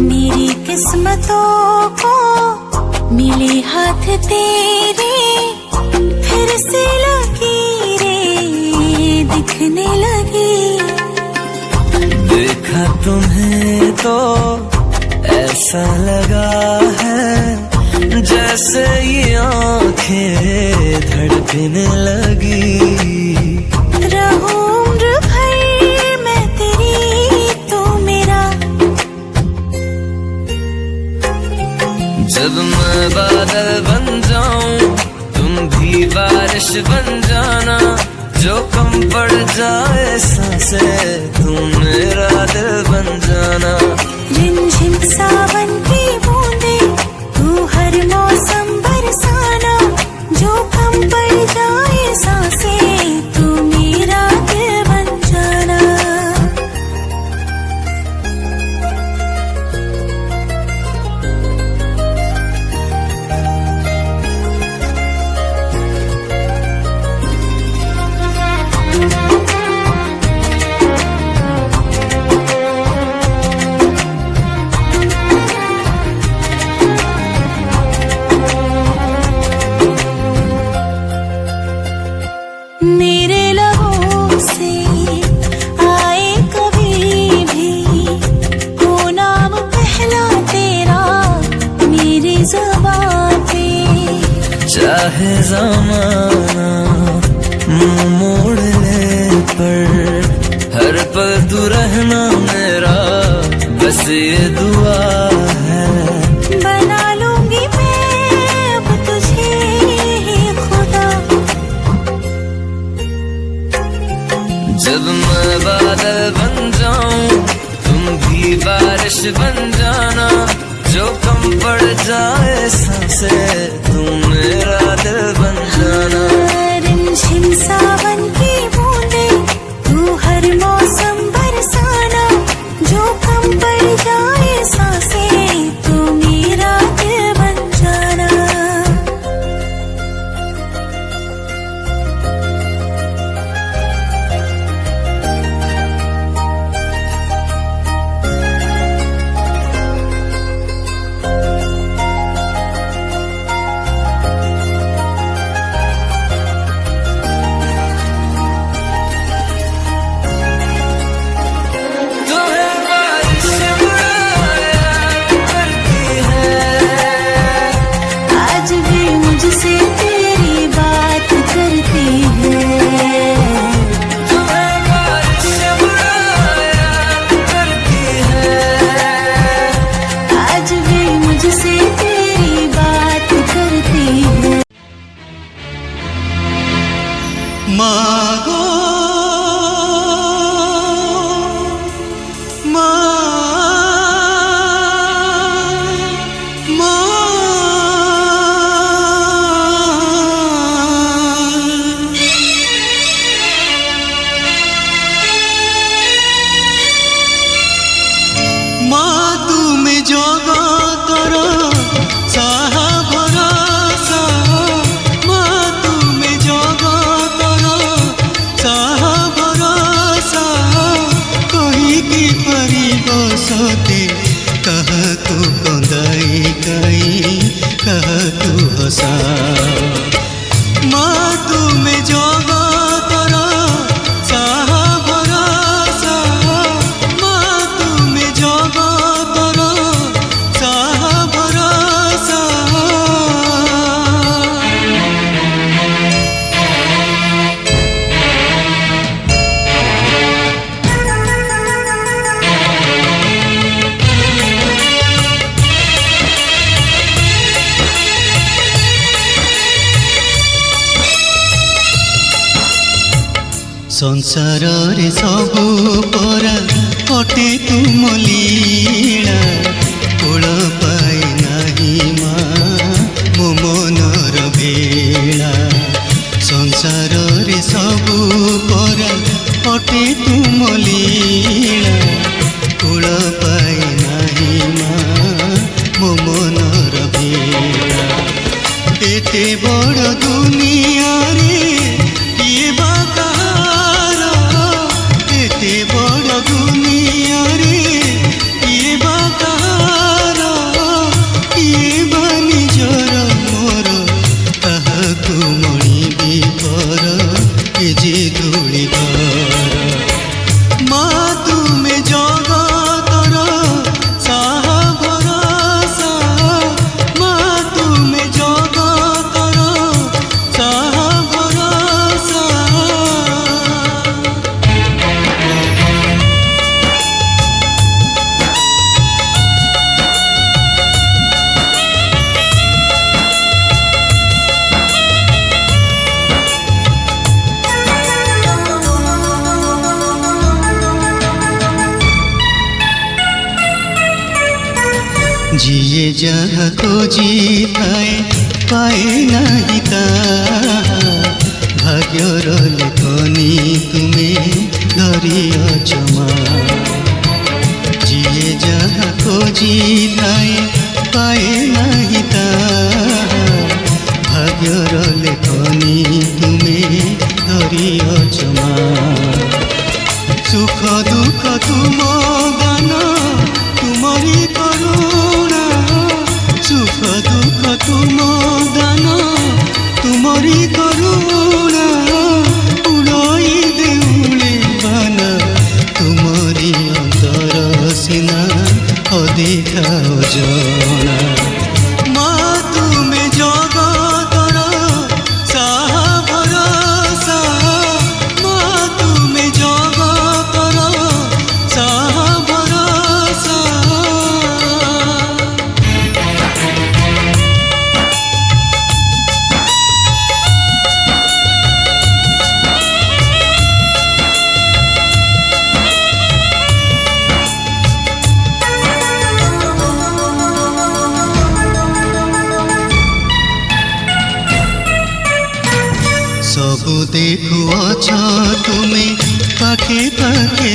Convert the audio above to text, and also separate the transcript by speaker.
Speaker 1: मेरी किस्मतों को मिले हाथ तेरे, फिर से लकीरें दिखने लगी।
Speaker 2: देखा तुम्हें तो ऐसा लगा है जैसे ये आंखें धड़कने लगी।
Speaker 1: रहूं उम्र भर मैं तेरी, तू मेरा।
Speaker 2: जब मैं बादल बन जाऊं तुम भी बारिश बन जाना, जो कम पड़ जाए सांसें तुम मेरा दिल बन जाना।
Speaker 1: रिमझिम सावन की बूंदे तू हर मौसम बरसाना, जो कम पड़ जाए सांसें तू मेरा दिल बन जाना। मेरे लबों से आए कभी भी हो नाम पहला तेरा मेरी ज़ुबान पे।
Speaker 2: चाहे ज़माना मुंह मोड़ ले पर हर पल तू रहना मेरा, बस ये दुआ है।
Speaker 1: बना लूंगी मैं अब तुझे ही खुदा।
Speaker 2: जब मैं बादल बन जाऊं तुम भी बारिश बन जाना, जो कम पड़ जाए सांसें तुम मेरा दिल बन जाना।
Speaker 1: रिमझिम सावन की बूंदे तू हर मौसम बरसाना, जो कम पड़ जाए सांसें तू मेरा दिल बन जाना।
Speaker 3: मागो तुम जगतर साहा भरोसा, तुम जगतर साहा भरोसा, कहीकि परिबसते कहतु कंदाई कई कहतु हसा। तुम जगतर साहा भरोसा, तुम जगतर साहा भरोसा। संसार रे सबु परा कटे तुम लीला, कोल पाए नाही मा मो मनर बेला। संसार रे सबु परा कटे तुम लीला, कोल पाए नाही मा मो मनर बेला। एते बड़ दुनिया रे ये बाकार, एते बड़ दुनिया रे ये बाकार। ଯିଏ ଯାହା ଖୋଜିଥାଏ ପାଏ ନାହିଁ ତାହା ଭାଗ୍ୟର ଲେଖନି ତୁମେ ଧରିଅଛ ମା ଯିଏ ଯାହା ଖୋଜିଥାଏ ପାଏ ନାହିଁ ତାହା ଭାଗ୍ୟର ଲେଖନି ତୁମେ ଧରିଅଛ ମା ସୁଖ ଦୁଃଖ ତୁମ ଗାନ ତୁମରି କରୁଣା ସୁଖ ଦୁଃଖ ତୁମ ଦାନ ତୁମରି କରୁଣା ଉଡ଼ଇ ଦେଉଳେ ବାନ ତୁମରି ଅନ୍ତର ସିନା ଅଧିକା ଜଣା ମା ତୁମେ ଜଗତର ସାହା ଭରସା ମା ତୁମେ ଜଗତର ସାହା ଭରସା ସବୁ ଦେଖୁଅଛ ତୁମେ ପାଖେ ପାଖେ